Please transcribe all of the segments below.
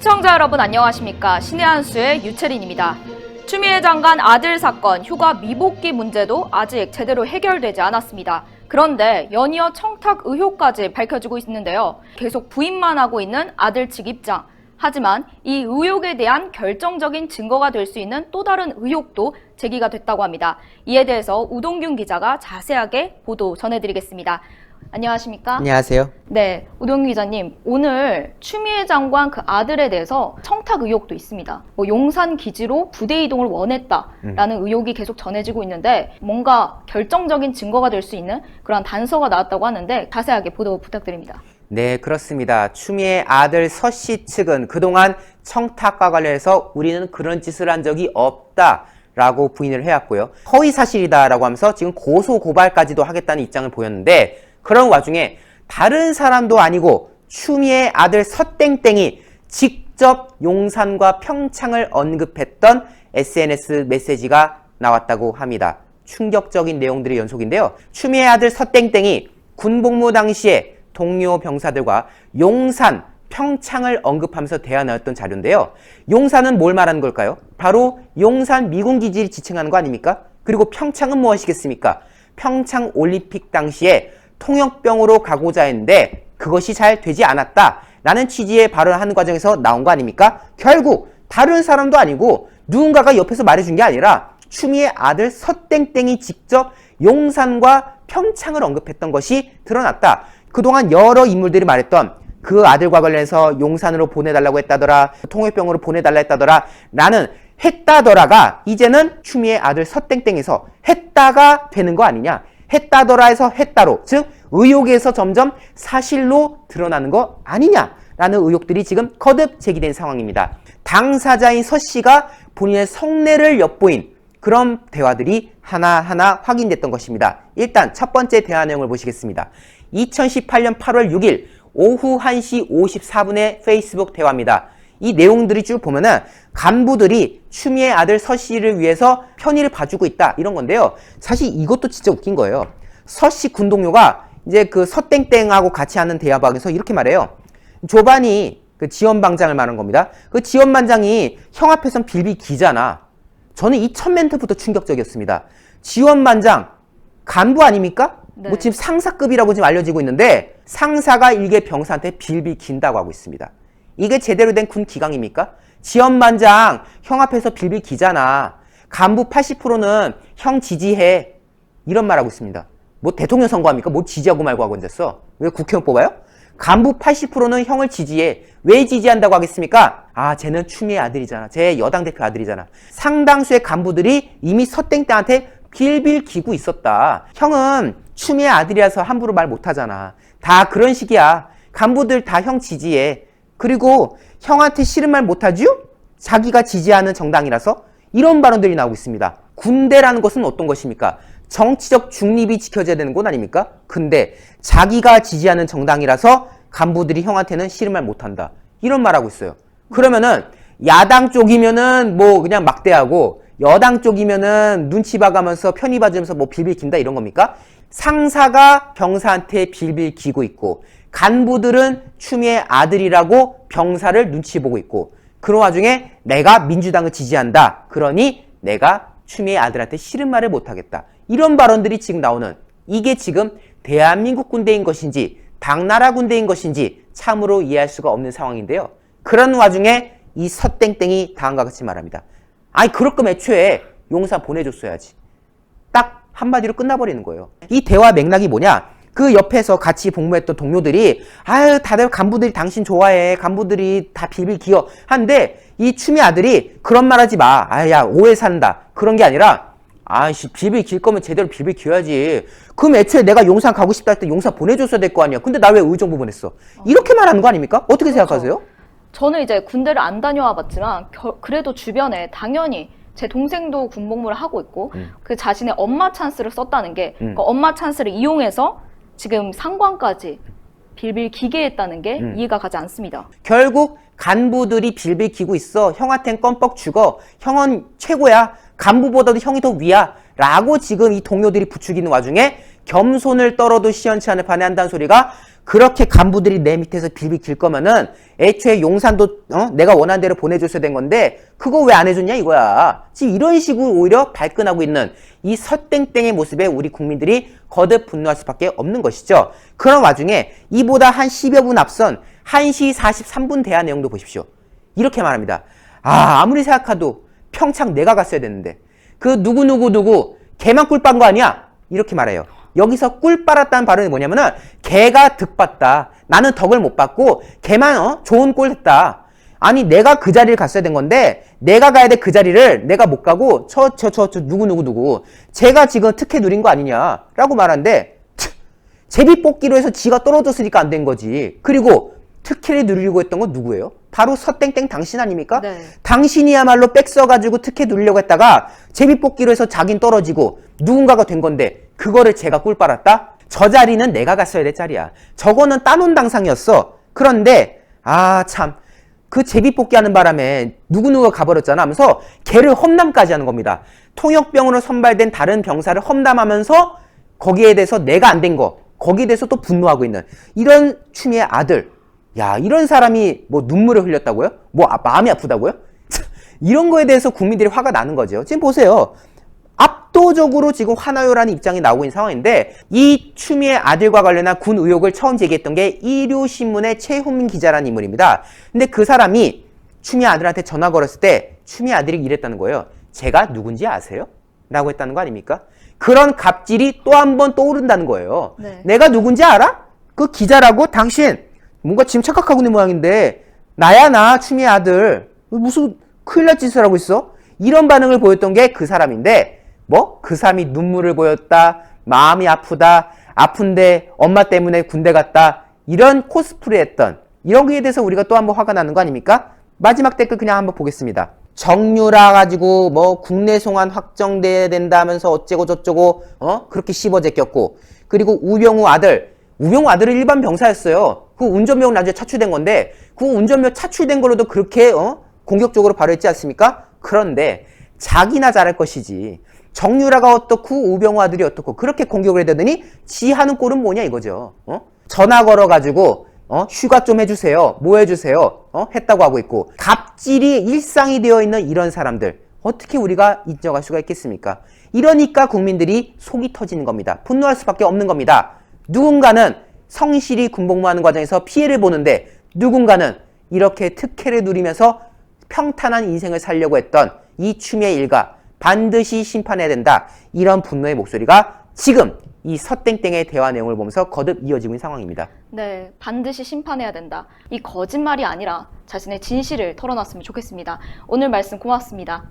시청자 여러분 안녕하십니까. 신의 한수의 유채린입니다. 추미애 장관 아들 사건 휴가 미복귀 문제도 아직 제대로 해결되지 않았습니다. 그런데 연이어 청탁 의혹까지 밝혀지고 있는데요. 계속 부인만 하고 있는 아들 측 입장. 하지만 이 의혹에 대한 결정적인 증거가 될 수 있는 또 다른 의혹도 제기가 됐다고 합니다. 이에 대해서 우동균 기자가 자세하게 보도 전해드리겠습니다. 안녕하십니까? 안녕하세요. 네, 우동균 기자님. 오늘 추미애 장관 그 아들에 대해서 청탁 의혹도 있습니다. 용산 기지로 부대 이동을 원했다라는 의혹이 계속 전해지고 있는데 뭔가 결정적인 증거가 될 수 있는 그런 단서가 나왔다고 하는데 자세하게 보도 부탁드립니다. 네, 그렇습니다. 추미애 아들 서 씨 측은 그동안 청탁과 관련해서 우리는 그런 짓을 한 적이 없다라고 부인을 해왔고요. 허위 사실이다라고 하면서 지금 고소 고발까지도 하겠다는 입장을 보였는데 그런 와중에 다른 사람도 아니고 추미애 아들 서땡땡이 직접 용산과 평창을 언급했던 SNS 메시지가 나왔다고 합니다. 충격적인 내용들의 연속인데요. 추미애 아들 서땡땡이 군복무 당시에 동료 병사들과 용산, 평창을 언급하면서 대화 나눴던 자료인데요. 용산은 뭘 말하는 걸까요? 바로 용산 미군기지를 지칭하는 거 아닙니까? 그리고 평창은 무엇이겠습니까? 평창 올림픽 당시에 통역병으로 가고자 했는데 그것이 잘 되지 않았다라는 취지의 발언하는 과정에서 나온 거 아닙니까? 결국 다른 사람도 아니고 누군가가 옆에서 말해준 게 아니라 추미애 아들 서땡땡이 직접 용산과 평창을 언급했던 것이 드러났다. 그동안 여러 인물들이 말했던 그 아들과 관련해서 용산으로 보내달라고 했다더라, 통역병으로 보내달라 했다더라 라는 했다더라가 이제는 추미애 아들 서땡땡에서 했다가 되는 거 아니냐. 했다더라에서 했다로, 즉 의혹에서 점점 사실로 드러나는 거 아니냐라는 의혹들이 지금 거듭 제기된 상황입니다. 당사자인 서 씨가 본인의 성내를 엿보인 그런 대화들이 하나하나 확인됐던 것입니다. 일단 첫 번째 대화 내용을 보시겠습니다. 2018년 8월 6일 오후 1시 54분의 페이스북 대화입니다. 이 내용들이 쭉 보면은 간부들이 추미애 아들 서 씨를 위해서 편의를 봐주고 있다 이런 건데요. 사실 이것도 진짜 웃긴 거예요. 서 씨 군동료가 이제 그 서땡땡하고 같이 하는 대화방에서 이렇게 말해요. 조반이 그 지원반장을 말하는 겁니다. 그 지원반장이 형 앞에선 빌빌 기잖아. 저는 이 첫 멘트부터 충격적이었습니다. 지원반장 간부 아닙니까? 네. 뭐 지금 상사급이라고 지금 알려지고 있는데 상사가 일개 병사한테 빌빌 긴다고 하고 있습니다. 이게 제대로 된 군 기강입니까? 지원반장 형 앞에서 빌빌 기잖아. 간부 80%는 형 지지해. 이런 말하고 있습니다. 뭐 대통령 선거합니까? 뭐 지지하고 말고 하고 앉았어? 왜 국회의원 뽑아요? 간부 80%는 형을 지지해. 왜 지지한다고 하겠습니까? 아, 쟤는 추미애 아들이잖아. 쟤 여당 대표 아들이잖아. 상당수의 간부들이 이미 서땡땡한테 빌빌 기고 있었다. 형은 추미애 아들이라서 함부로 말 못하잖아. 다 그런 식이야. 간부들 다 형 지지해. 그리고 형한테 싫은 말 못하죠? 자기가 지지하는 정당이라서 이런 발언들이 나오고 있습니다. 군대라는 것은 어떤 것입니까? 정치적 중립이 지켜져야 되는 곳 아닙니까? 근데 자기가 지지하는 정당이라서 간부들이 형한테는 싫은 말 못한다. 이런 말하고 있어요. 그러면은 야당 쪽이면은 뭐 그냥 막대하고 여당 쪽이면은 눈치 봐가면서 편히 봐주면서 뭐 빌빌 긴다 이런 겁니까? 상사가 병사한테 빌빌 기고 있고 간부들은 추미애 아들이라고 병사를 눈치 보고 있고 그런 와중에 내가 민주당을 지지한다. 그러니 내가 추미애 아들한테 싫은 말을 못하겠다. 이런 발언들이 지금 나오는 이게 지금 대한민국 군대인 것인지 당나라 군대인 것인지 참으로 이해할 수가 없는 상황인데요. 그런 와중에 이 서땡땡이 다음과 같이 말합니다. 아니 그럴 거면 애초에 용산 보내줬어야지. 딱 한마디로 끝나버리는 거예요. 이 대화 맥락이 뭐냐? 그 옆에서 같이 복무했던 동료들이 아유 다들 간부들이 당신 좋아해. 간부들이 다 빌빌 기어. 한데 이 추미애 아들이 그런 말 하지 마. 아야 오해 산다. 그런 게 아니라 아이씨 빌빌 길 거면 제대로 빌빌 기어야지. 그럼 애초에 내가 용산 가고 싶다 할 때 용산 보내줬어야 될 거 아니야. 근데 나 왜 의정부 보냈어? 이렇게 말하는 거 아닙니까? 어떻게 생각하세요? 저는 이제 군대를 안 다녀와 봤지만 그래도 주변에 당연히 제 동생도 군복무를 하고 있고 그 자신의 엄마 찬스를 썼다는 게 그 엄마 찬스를 이용해서 지금 상관까지 빌빌 기게 했다는 게 이해가 가지 않습니다. 결국 간부들이 빌빌 기고 있어. 형한텐 껌뻑 죽어. 형은 최고야. 간부보다도 형이 더 위야. 라고 지금 이 동료들이 부추기는 와중에 겸손을 떨어도 시원치 않을 판에 한다는 소리가 그렇게 간부들이 내 밑에서 빌빌 길 거면은 애초에 용산도 내가 원하는 대로 보내줬어야 된 건데 그거 왜 안 해줬냐 이거야. 지금 이런 식으로 오히려 발끈하고 있는 이 서땡땡의 모습에 우리 국민들이 거듭 분노할 수밖에 없는 것이죠. 그런 와중에 이보다 한 10여 분 앞선 1시 43분 대화 내용도 보십시오. 이렇게 말합니다. 아무리 생각해도 평창 내가 갔어야 됐는데 그 누구 걔만 꿀 빤 거 아니야? 이렇게 말해요. 여기서 꿀 빨았다는 발언이 뭐냐면은 걔가 득 봤다. 나는 덕을 못 받고 걔만 좋은 꼴 했다. 아니 내가 그 자리를 갔어야 된 건데 내가 가야 될 그 자리를 내가 못 가고 저 누구 제가 지금 특혜 누린 거 아니냐라고 말하는데 제비 뽑기로 해서 지가 떨어졌으니까 안 된 거지. 그리고 특혜를 누리려고 했던 건 누구예요? 바로 서땡땡 당신 아닙니까? 네. 당신이야말로 백 써가지고 특혜 누리려고 했다가 제비 뽑기로 해서 자긴 떨어지고 누군가가 된 건데 그거를 제가 꿀 빨았다? 저 자리는 내가 갔어야 될 자리야. 저거는 따놓은 당상이었어. 그런데 참 그 제비 뽑기 하는 바람에 누구누가 가버렸잖아 하면서 걔를 험담까지 하는 겁니다. 통역병으로 선발된 다른 병사를 험담하면서 거기에 대해서 내가 안 된 거 거기에 대해서 또 분노하고 있는 이런 추미애 아들. 야, 이런 사람이 뭐 눈물을 흘렸다고요? 뭐 마음이 아프다고요? 이런 거에 대해서 국민들이 화가 나는 거죠. 지금 보세요. 압도적으로 지금 화나요라는 입장이 나오고 있는 상황인데 이 추미애 아들과 관련한 군 의혹을 처음 제기했던 게 일요신문의 최훈민 기자라는 인물입니다. 근데 그 사람이 추미애 아들한테 전화 걸었을 때 추미애 아들이 이랬다는 거예요. 제가 누군지 아세요? 라고 했다는 거 아닙니까? 그런 갑질이 또 한 번 떠오른다는 거예요. 네. 내가 누군지 알아? 그 기자라고? 당신 뭔가 지금 착각하고 있는 모양인데 나야 나 추미애 아들 무슨 큰일 날 짓을 하고 있어? 이런 반응을 보였던 게 그 사람인데 그 사람이 눈물을 보였다, 마음이 아픈데 엄마 때문에 군대 갔다 이런 코스프레 했던 이런 거에 대해서 우리가 또 한번 화가 나는 거 아닙니까? 마지막 댓글 그냥 한번 보겠습니다. 정유라 가지고 국내 송환 확정돼야 된다면서 어째고 저쩌고 그렇게 씹어제꼈고 그리고 우병우 아들은 일반 병사였어요. 그 운전병 나중에 차출된 건데 그 운전병 차출된 걸로도 그렇게 공격적으로 발언했지 않습니까? 그런데 자기나 잘할 것이지 정유라가 어떻고 우병우 아들이 어떻고 그렇게 공격을 해대더니 지 하는 꼴은 뭐냐 이거죠. 전화 걸어가지고 휴가 좀 해주세요. 뭐 해주세요. 했다고 하고 있고 갑질이 일상이 되어 있는 이런 사람들 어떻게 우리가 인정할 수가 있겠습니까? 이러니까 국민들이 속이 터지는 겁니다. 분노할 수밖에 없는 겁니다. 누군가는 성실히 군복무하는 과정에서 피해를 보는데 누군가는 이렇게 특혜를 누리면서 평탄한 인생을 살려고 했던 이 추미애 일가 반드시 심판해야 된다. 이런 분노의 목소리가 지금 이 서땡땡의 대화 내용을 보면서 거듭 이어지고 있는 상황입니다. 네, 반드시 심판해야 된다. 이 거짓말이 아니라 자신의 진실을 털어놨으면 좋겠습니다. 오늘 말씀 고맙습니다.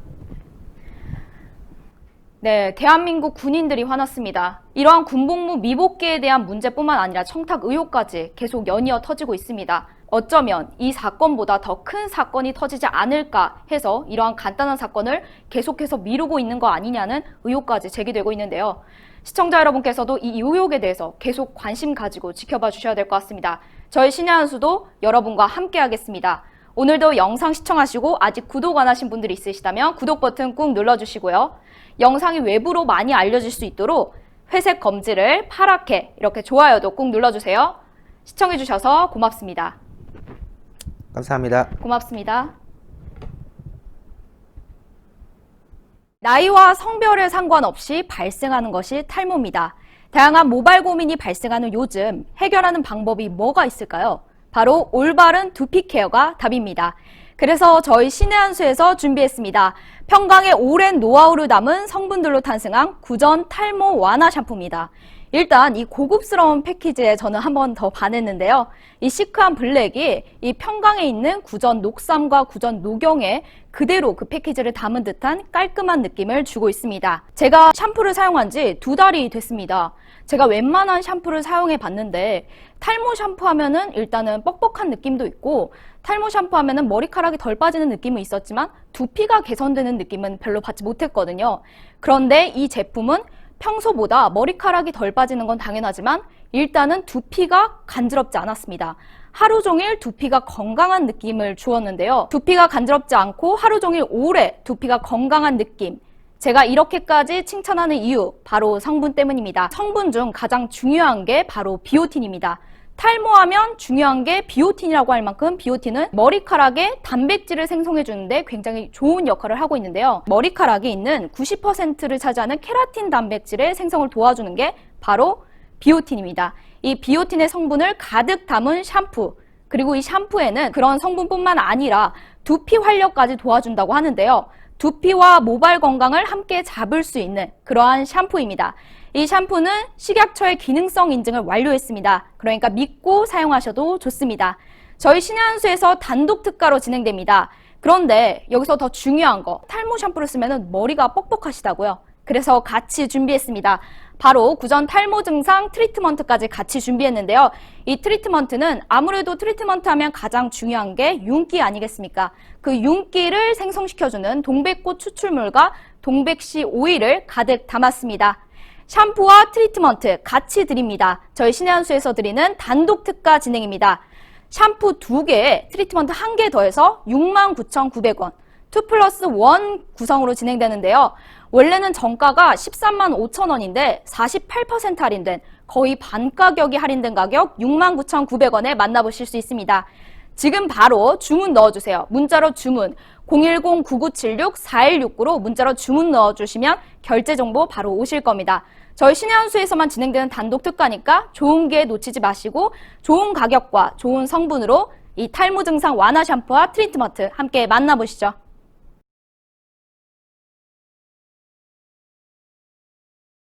네, 대한민국 군인들이 화났습니다. 이러한 군복무 미복귀에 대한 문제뿐만 아니라 청탁 의혹까지 계속 연이어 터지고 있습니다. 어쩌면 이 사건보다 더 큰 사건이 터지지 않을까 해서 이러한 간단한 사건을 계속해서 미루고 있는 거 아니냐는 의혹까지 제기되고 있는데요. 시청자 여러분께서도 이 의혹에 대해서 계속 관심 가지고 지켜봐 주셔야 될 것 같습니다. 저희 신의 한 수도 여러분과 함께 하겠습니다. 오늘도 영상 시청하시고 아직 구독 안 하신 분들이 있으시다면 구독 버튼 꾹 눌러주시고요. 영상이 외부로 많이 알려질 수 있도록 회색 검지를 파랗게 이렇게 좋아요도 꾹 눌러주세요. 시청해주셔서 고맙습니다. 감사합니다. 고맙습니다. 나이와 성별에 상관없이 발생하는 것이 탈모입니다. 다양한 모발 고민이 발생하는 요즘 해결하는 방법이 뭐가 있을까요? 바로 올바른 두피 케어가 답입니다. 그래서 저희 신의 한 수에서 준비했습니다. 평강의 오랜 노하우를 담은 성분들로 탄생한 구전 탈모 완화 샴푸입니다. 일단 이 고급스러운 패키지에 저는 한 번 더 반했는데요. 이 시크한 블랙이 이 평강에 있는 구전 녹삼과 구전 녹용에 그대로 그 패키지를 담은 듯한 깔끔한 느낌을 주고 있습니다. 제가 샴푸를 사용한 지 2달이 됐습니다. 제가 웬만한 샴푸를 사용해 봤는데 탈모 샴푸 하면은 일단은 뻑뻑한 느낌도 있고 탈모 샴푸 하면은 머리카락이 덜 빠지는 느낌은 있었지만 두피가 개선되는 느낌은 별로 받지 못했거든요. 그런데 이 제품은 평소보다 머리카락이 덜 빠지는 건 당연하지만 일단은 두피가 간지럽지 않았습니다. 하루 종일 두피가 건강한 느낌을 주었는데요. 두피가 간지럽지 않고 하루 종일 오래 두피가 건강한 느낌. 제가 이렇게까지 칭찬하는 이유 바로 성분 때문입니다. 성분 중 가장 중요한 게 바로 비오틴입니다. 탈모하면 중요한 게 비오틴이라고 할 만큼 비오틴은 머리카락에 단백질을 생성해 주는데 굉장히 좋은 역할을 하고 있는데요. 머리카락에 있는 90%를 차지하는 케라틴 단백질의 생성을 도와주는 게 바로 비오틴입니다. 이 비오틴의 성분을 가득 담은 샴푸, 그리고 이 샴푸에는 그런 성분뿐만 아니라 두피 활력까지 도와준다고 하는데요. 두피와 모발 건강을 함께 잡을 수 있는 그러한 샴푸입니다. 이 샴푸는 식약처의 기능성 인증을 완료했습니다. 그러니까 믿고 사용하셔도 좋습니다. 저희 신의한수에서 단독 특가로 진행됩니다. 그런데 여기서 더 중요한 거, 탈모 샴푸를 쓰면 머리가 뻑뻑하시다고요. 그래서 같이 준비했습니다. 바로 구전 탈모 증상 트리트먼트까지 같이 준비했는데요. 이 트리트먼트는 아무래도 트리트먼트 하면 가장 중요한 게 윤기 아니겠습니까? 그 윤기를 생성시켜주는 동백꽃 추출물과 동백씨 오일을 가득 담았습니다. 샴푸와 트리트먼트 같이 드립니다. 저희 신의한수에서 드리는 단독 특가 진행입니다. 샴푸 2개에 트리트먼트 1개 더해서 69,900원, 2+1 구성으로 진행되는데요. 원래는 정가가 13만 5천 원인데 48% 할인된 거의 반 가격이 할인된 가격 69,900원에 만나보실 수 있습니다. 지금 바로 주문 넣어주세요. 문자로 주문 010-9976-4169로 문자로 주문 넣어주시면 결제 정보 바로 오실 겁니다. 저희 신의한수에서만 진행되는 단독 특가니까 좋은 기회 놓치지 마시고 좋은 가격과 좋은 성분으로 이 탈모 증상 완화 샴푸와 트리트먼트 함께 만나보시죠.